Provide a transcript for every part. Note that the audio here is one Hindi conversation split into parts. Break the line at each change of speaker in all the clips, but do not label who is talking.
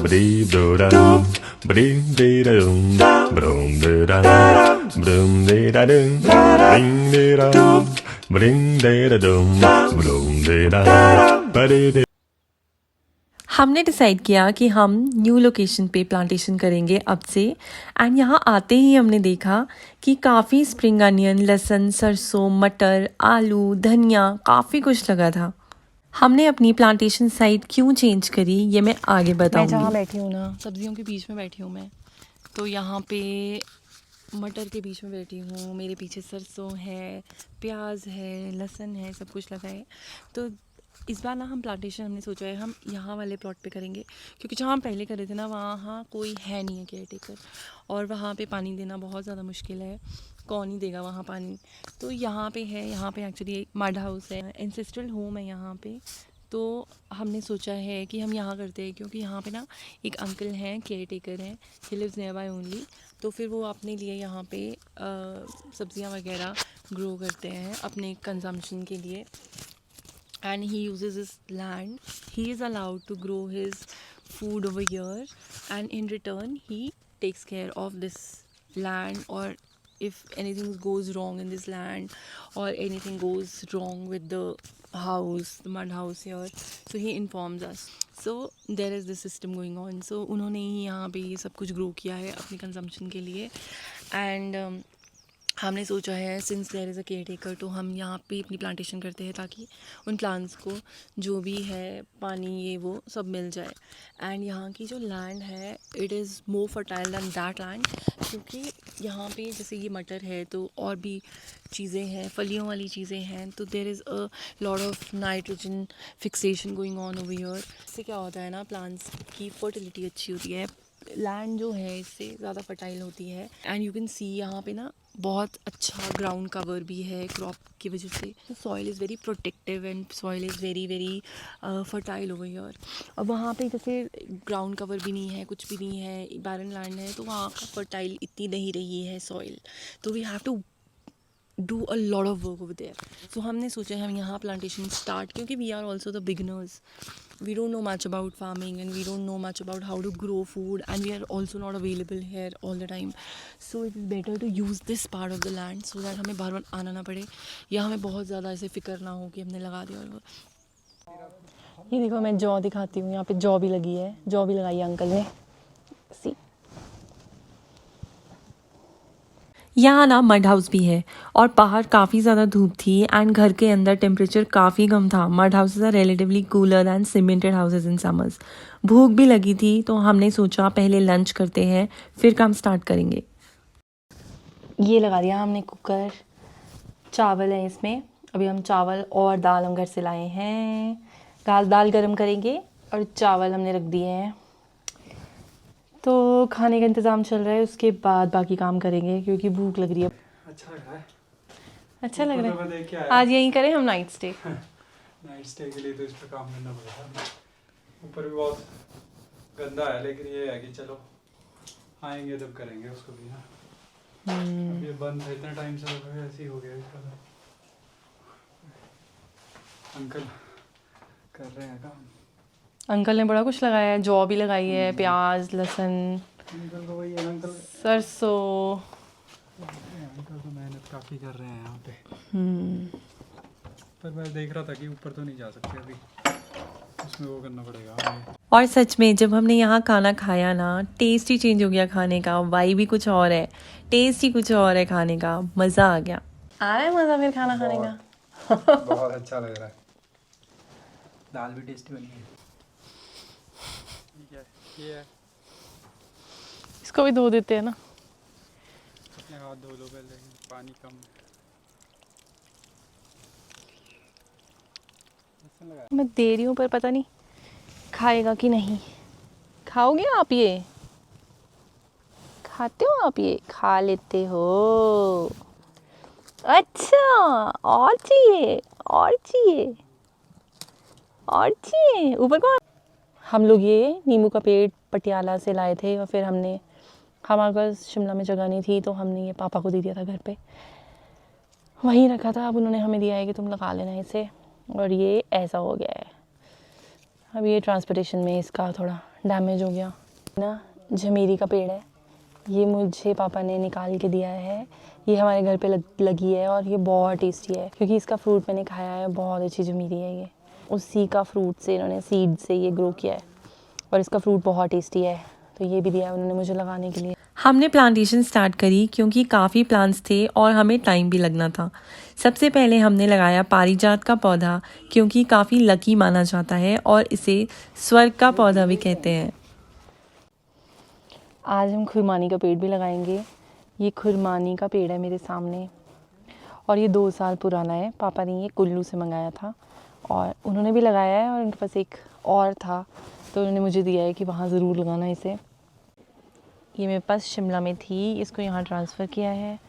Ba-dee-do-dum, ba-dee-dee-da-dum, ba-dum-dee-da-dum, ba-dum-dee-da-dum, ba-ding-dee-dum, ba-ding-dee-da-dum, ba-dum-dee-da-dum, ba-dee-dee.
हमने डिसाइड किया कि हम न्यू लोकेशन पे प्लांटेशन करेंगे अब से। एंड यहाँ आते ही हमने देखा कि काफ़ी स्प्रिंग अनियन, लहसुन, सरसों, मटर, आलू, धनिया काफ़ी कुछ लगा था। हमने अपनी प्लांटेशन साइट क्यों चेंज करी ये मैं आगे बताऊंगी। मैं जहाँ बैठी हूँ ना, सब्जियों के बीच में बैठी हूँ मैं, तो यहाँ पे मटर के बीच में बैठी हूँ, मेरे पीछे सरसों है, प्याज है, लहसुन है, सब कुछ लगा है। तो इस बार ना हम प्लांटेशन हमने सोचा है हम यहाँ वाले प्लॉट पे करेंगे, क्योंकि जहाँ हम पहले कर रहे थे ना वहाँ कोई है नहीं है केयर टेकर, और वहाँ पे पानी देना बहुत ज़्यादा मुश्किल है, कौन ही देगा वहाँ पानी। तो यहाँ पे है, यहाँ पे एक्चुअली एक मड हाउस है, एंसेस्ट्रल होम है यहाँ पे। तो हमने सोचा है कि हम यहाँ करते हैं, क्योंकि यहाँ पे ना एक अंकल हैं, केयर टेकर हैं, he lives nearby only. तो फिर वो अपने लिए यहाँ पे सब्जियाँ वगैरह ग्रो करते हैं अपने कंजम्पशन के लिए। And he uses his land. He is allowed to grow his food over here, and in return he takes care of this land, or if anything goes wrong in this land or anything goes wrong with the house, the mud house here, so he informs us. So there is this system going on. So उन्होंने ही यहाँ पे ये सब कुछ ग्रो किया है अपनी कंजम्पशन के लिए। एंड हमने सोचा है since there is a caretaker, तो हम यहाँ पे अपनी प्लांटेशन करते हैं ताकि उन प्लांट्स को जो भी है पानी ये वो सब मिल जाए। एंड यहाँ की जो लैंड है it is more fertile than that land, क्योंकि यहाँ पे जैसे ये मटर है तो और भी चीज़ें हैं, फलियों वाली चीज़ें हैं, तो there is a lot of nitrogen fixation going on over here. इससे क्या होता है ना, प्लांट्स की फर्टिलिटी अच्छी होती है, लैंड जो है इससे ज़्यादा फर्टाइल होती है। एंड यू कैन सी यहाँ पे ना बहुत अच्छा ग्राउंड कवर भी है क्रॉप की वजह से। Soil is very protective and soil is very very fertile over here. और वहाँ पे जैसे ग्राउंड कवर भी नहीं है, कुछ भी नहीं है, बैरन लैंड है, तो वहाँ का फर्टाइल इतनी नहीं रही है सॉइल, तो we have to do a lot of work over there. So हमने सोचा हम यहाँ प्लांटेशन स्टार्ट, क्योंकि we are also the beginners, we don't know much about farming and we don't know much about how to grow food, and we are also not available here all the time, so it is better to use this part of the land so that हमें बार बार आना ना पड़े, या हमें बहुत ज़्यादा ऐसे फिक्र ना हो कि हमने लगा दिया। और ये देखो मैं जौ दिखाती हूँ, यहाँ पे जौ भी लगी है, जौ भी लगाई है अंकल ने। सी यहाँ ना मड हाउस भी है, और बाहर काफ़ी ज़्यादा धूप थी एंड घर के अंदर टेम्परेचर काफ़ी कम था। Mud houses are relatively cooler than cemented houses in summers. भूख भी लगी थी, तो हमने सोचा पहले लंच करते हैं फिर काम स्टार्ट करेंगे। ये लगा दिया हमने कुकर, चावल है इसमें, अभी हम चावल और दाल हम घर से लाए हैं, दाल गरम करेंगे और चावल हमने रख दिए हैं। तो खाने का इंतज़ाम चल रहा है, उसके बाद बाकी काम करेंगे क्योंकि भूख लग रही है।
अच्छा लग रहा है,
अच्छा लग रहा है। आज यहीं करें हम नाइट स्टे।
नाइट स्टे के लिए तो इस पर काम करना पड़ेगा। ऊपर भी बहुत गंदा है, लेकिन ये है कि चलो आएंगे तब करेंगे उसको भी ना। अब ये बंद है इतना टाइम से, ऐसे ही हो गया इसका। अंकल कर रहे हैं काम।
अंकल ने बड़ा कुछ लगाया है, जौ भी लगाई है, प्याज, लहसुन,
अंकल को वही है, अंकल
सरसों।
अंकल तो मेहनत काफ़ी कर रहे हैं यहाँ पे। पर मैं देख रहा था कि ऊपर तो नहीं जा सकते अभी, उसमें वो करना पड़ेगा हमें।
और सच में जब हमने यहाँ खाना खाया ना, टेस्ट ही चेंज हो गया खाने का, वाइब भी कुछ और है, टेस्ट ही कुछ और है खाने का, मज़ा आ गया। आ रहा है मज़ा फिर खाना खाने का।
बहुत अच्छा लग रहा है। दाल भी टेस्टी बनी है। ये है,
इसको भी धो देते हैं ना।
हाथ धो लो पहले, पानी कम।
मैं दे रही हूँ पर पता नहीं खाएगा कि नहीं। खाओगे आप? ये खाते हो आप? ये खा लेते हो? अच्छा, और चाहिए, और चाहिए, और चाहिए। ऊपर को हम लोग ये नींबू का पेड़ पटियाला से लाए थे, और फिर हमने, हमारे पास शिमला में जगह नहीं थी तो हमने ये पापा को दे दिया था घर पे, वहीं रखा था। अब उन्होंने हमें दिया है कि तुम लगा लेना इसे, और ये ऐसा हो गया है। अब ये ट्रांसपोर्टेशन में इसका थोड़ा
डैमेज हो गया ना। झमेरी का पेड़ है, ये मुझे पापा ने निकाल के दिया है। ये हमारे घर पे लगी है और ये बहुत टेस्टी है क्योंकि इसका फ्रूट मैंने खाया है, बहुत अच्छी झमेरी है ये। उसी का फ्रूट से इन्होंने सीड से ये ग्रो किया है और इसका फ्रूट बहुत टेस्टी है, तो ये भी दिया है उन्होंने मुझे लगाने के लिए।
हमने प्लांटेशन स्टार्ट करी क्योंकि काफ़ी प्लांट्स थे और हमें टाइम भी लगना था। सबसे पहले हमने लगाया पारिजात का पौधा क्योंकि काफ़ी लकी माना जाता है और इसे स्वर्ग का पौधा भी कहते हैं।
आज हम खुरमानी का पेड़ भी लगाएंगे। ये खुरमानी का पेड़ है मेरे सामने और ये 2 साल पुराना है। पापा ने ये कुल्लू से मंगाया था और उन्होंने भी लगाया है और उनके पास एक और था तो उन्होंने मुझे दिया है कि वहाँ ज़रूर लगाना इसे। ये मेरे पास शिमला में थी, इसको यहाँ ट्रांसफ़र किया है।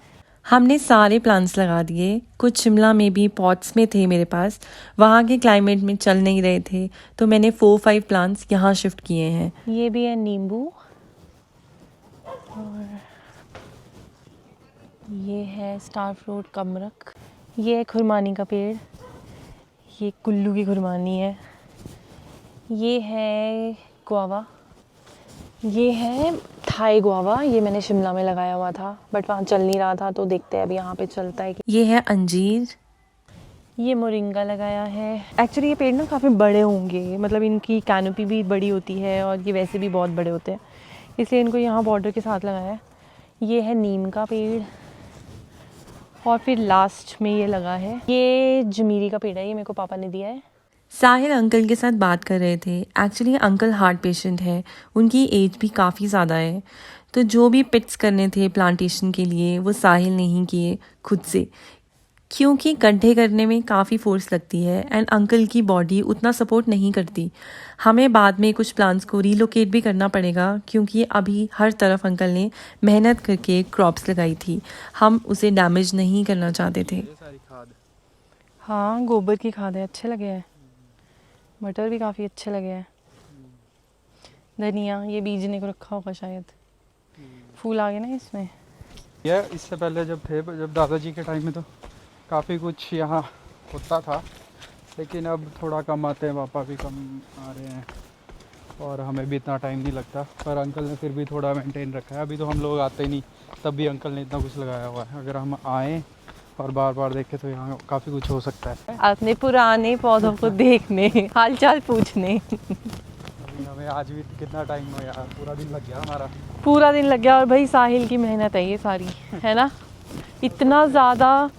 हमने सारे प्लांट्स लगा दिए, कुछ शिमला में भी पॉट्स में थे मेरे पास। वहाँ के क्लाइमेट में चल नहीं रहे थे तो मैंने 4-5 प्लांट्स यहाँ शिफ्ट किए हैं।
ये भी है नींबू और ये है स्टार फ्रूट कमरक। ये है खुरमानी का पेड़, ये कुल्लू की खुरमानी है। ये है गुआवा, ये है थाई गुआवा। ये मैंने शिमला में लगाया हुआ था बट वहाँ चल नहीं रहा था तो देखते हैं अभी यहाँ पे चलता है कि।
ये है अंजीर।
ये मोरिंगा लगाया है। एक्चुअली ये पेड़ ना काफ़ी बड़े होंगे, मतलब इनकी कैनोपी भी बड़ी होती है और ये वैसे भी बहुत बड़े होते हैं, इसलिए इनको यहाँ बॉर्डर के साथ लगाया है। ये है नीम का पेड़ और फिर लास्ट में ये लगा है, ये जमीरी का पेड़ है, ये मेरे को पापा ने दिया है।
साहिल अंकल के साथ बात कर रहे थे। एक्चुअली अंकल हार्ट पेशेंट है, उनकी एज भी काफ़ी ज़्यादा है, तो जो भी पिट्स करने थे प्लांटेशन के लिए वो साहिल ने ही किए खुद से, क्योंकि गड्ढे करने में काफ़ी फोर्स लगती है एंड अंकल की बॉडी उतना सपोर्ट नहीं करती। हमें बाद में कुछ प्लांट्स को रीलोकेट भी करना पड़ेगा क्योंकि अभी हर तरफ अंकल ने मेहनत करके क्रॉप्स लगाई थी, हम उसे डैमेज नहीं करना चाहते थे।
हाँ, गोबर की खाद है, अच्छे लगे हैं। मटर भी काफ़ी अच्छे लगे हैं। धनिया ये बीजने को रखा होगा शायद, फूल आ गए ना इसमें।
ये इससे पहले जब दादाजी के टाइम में तो काफ़ी कुछ यहाँ होता था, लेकिन अब थोड़ा कम आते हैं, पापा भी कम आ रहे हैं और हमें भी इतना टाइम नहीं लगता। पर अंकल ने फिर भी थोड़ा मेंटेन रखा है। अभी तो हम लोग आते ही नहीं, तब भी अंकल ने इतना कुछ लगाया हुआ है। अगर हम आएँ और बार बार देखें तो यहाँ काफ़ी कुछ हो सकता है।
अपने पुराने पौधों को देखने, हालचाल पूछने।
हमें आज भी कितना टाइम हो यार, पूरा दिन लग गया हमारा।
पूरा दिन लग गया और भाई साहिल की मेहनत है ये सारी, है ना। इतना ज़्यादा,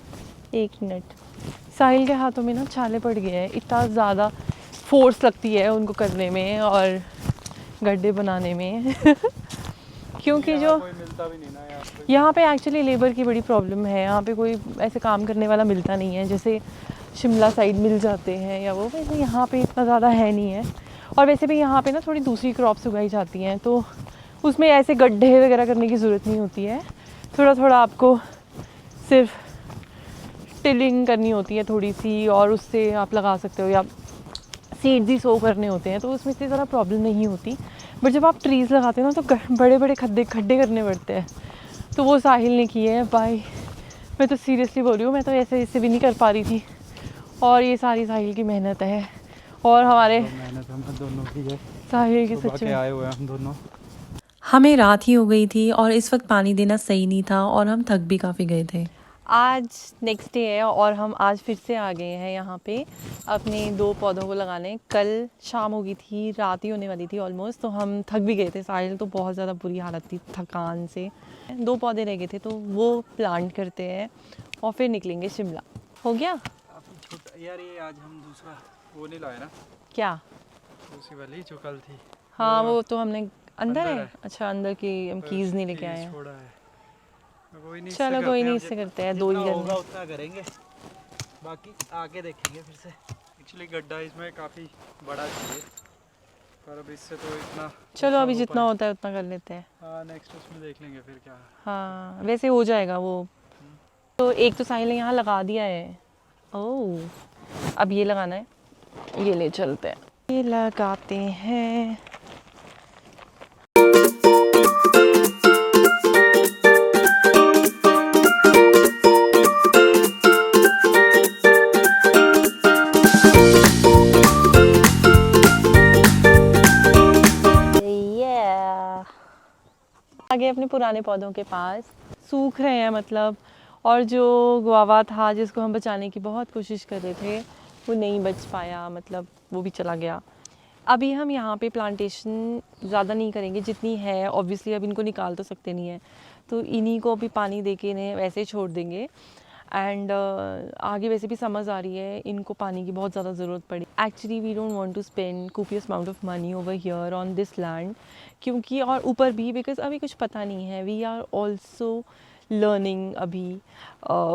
1 मिनट, साहिल के हाथों में ना छाले पड़ गए हैं, इतना ज़्यादा फोर्स लगती है उनको करने में और गड्ढे बनाने में क्योंकि जो
कोई मिलता भी नहीं ना यार।
यहाँ पे एक्चुअली लेबर की बड़ी प्रॉब्लम है। यहाँ पे कोई ऐसे काम करने वाला मिलता नहीं है, जैसे शिमला साइड मिल जाते हैं या वो, वैसे यहाँ पे इतना ज़्यादा है नहीं है। और वैसे भी यहाँ पे ना थोड़ी दूसरी क्रॉप्स उगाई जाती हैं तो उसमें ऐसे गड्ढे वगैरह करने की ज़रूरत नहीं होती है। थोड़ा थोड़ा आपको सिर्फ टिलिंग करनी होती है थोड़ी सी और उससे आप लगा सकते हो, या सीड्स ही सो करने होते हैं तो उसमें इतनी ज़्यादा प्रॉब्लम नहीं होती। बट जब आप ट्रीज़ लगाते हो ना तो बड़े बड़े खड्डे करने पड़ते हैं, तो वो साहिल ने किए हैं भाई। मैं तो सीरियसली बोल रही हूँ, मैं तो ऐसे भी नहीं कर पा रही थी और ये सारी साहिल की मेहनत है और हमारे
मेहनत हम दोनों की है,
साहिल की
सुबह
सच
के
में।
आए हुए हैं हम दोनों।
हमें रात ही हो गई थी और इस वक्त पानी देना सही नहीं था और हम थक भी काफ़ी गए थे।
आज नेक्स्ट डे है और हम आज फिर से आ गए हैं यहाँ पे अपने 2 पौधों को लगाने। कल शाम हो गई थी, रात ही होने वाली थी ऑलमोस्ट, तो हम थक भी गए थे। साहिल तो बहुत ज़्यादा बुरी हालत थी थकान से। 2 पौधे रह गए थे तो वो प्लांट करते हैं और फिर निकलेंगे शिमला। हो गया
छोटा यार, ये आज हम दूसरा वो नहीं लाए ना,
क्या?
दूसरी वाली जो कल थी।
हाँ वो तो हमने अंदर
अंदर
है।
है।
अच्छा, अंदर की हम कीज़ नहीं लेके आए हैं।
छोड़ा है, कोई नहीं,
चलो कोई नहीं, इससे करते हैं, 2 ही करने
होगा उतना करेंगे, बाकी आगे देखेंगे फिर से। एक्चुअली गड्ढा इसमें काफ़ी बड़ा चाहिए, पर अब इससे तो इतना।
चलो अभी जितना होता है उतना कर लेते हैं।
हाँ, नेक्स्ट उसमें देख लेंगे फिर क्या।
हाँ वैसे हो जाएगा वो। तो एक तो साहिल ने यहाँ लगा दिया है। ओह, अब ये लगाना है, ये ले चलते हैं, ये लगाते हैं। आगे अपने पुराने पौधों के पास सूख रहे हैं मतलब, और जो गुआवा था जिसको हम बचाने की बहुत कोशिश कर रहे थे वो नहीं बच पाया, मतलब वो भी चला गया। अभी हम यहाँ पे प्लांटेशन ज़्यादा नहीं करेंगे, जितनी है ऑब्वियसली अब इनको निकाल तो सकते नहीं है, तो इन्हीं को अभी पानी दे के इन्हें वैसे ही छोड़ देंगे। एंड आगे वैसे भी समझ आ रही है इनको पानी की बहुत ज़्यादा ज़रूरत पड़ी। Actually we don't want to spend copious amount of money over here on this land, क्योंकि और ऊपर भी बिकॉज अभी कुछ पता नहीं है, वी आर ऑल्सो learning अभी,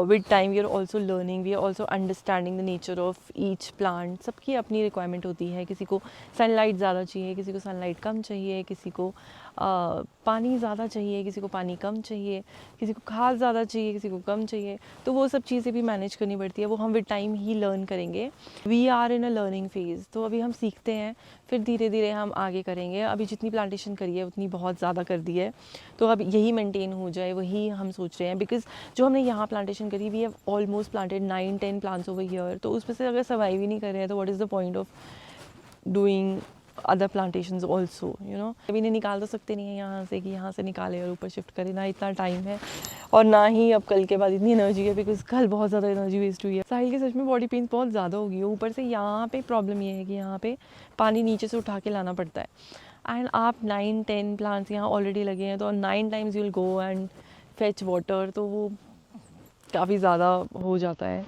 with time we are also learning, we are also understanding the nature of each plant। सबकी अपनी रिक्वायरमेंट होती है, किसी को सनलाइट ज़्यादा चाहिए, किसी को सनलाइट कम चाहिए, किसी को पानी ज़्यादा चाहिए, किसी को पानी कम चाहिए, किसी को खाद ज़्यादा चाहिए, किसी को कम चाहिए, तो वो सब चीज़ें भी मैनेज करनी पड़ती है, वो हम विद टाइम ही लर्न करेंगे। We are in a learning phase, तो अभी हम सीखते हैं, फिर धीरे धीरे हम आगे करेंगे। अभी जितनी प्लांटेशन करी है उतनी बहुत ज़्यादा कर दी है, तो अब यही मेंटेन हो जाए वही हम सोच रहे हैं। बिकॉज जो हमने यहाँ प्लांटेशन करी, we have almost planted 9-10 plants over here, तो उसमें से अगर सर्वाइव ही नहीं कर रहे हैं तो what is the point of doing other plantations also, you know. अभी इन्हें निकाल तो सकते नहीं है यहाँ से कि यहाँ से निकाले और ऊपर शिफ्ट करें, ना इतना टाइम है और ना ही अब कल के बाद इतनी एनर्जी है, बिकॉज कल बहुत ज़्यादा एनर्जी वेस्ट हुई है। साहिल के सच में बॉडी पेन बहुत ज़्यादा होगी है। ऊपर से यहाँ पे प्रॉब्लम ये है कि यहाँ पे पानी नीचे से उठा के लाना पड़ता है, एंड आप 9-10 प्लांट्स यहाँ ऑलरेडी लगे हैं, तो 9 times you will go and fetch water, तो वो काफ़ी ज़्यादा हो जाता है।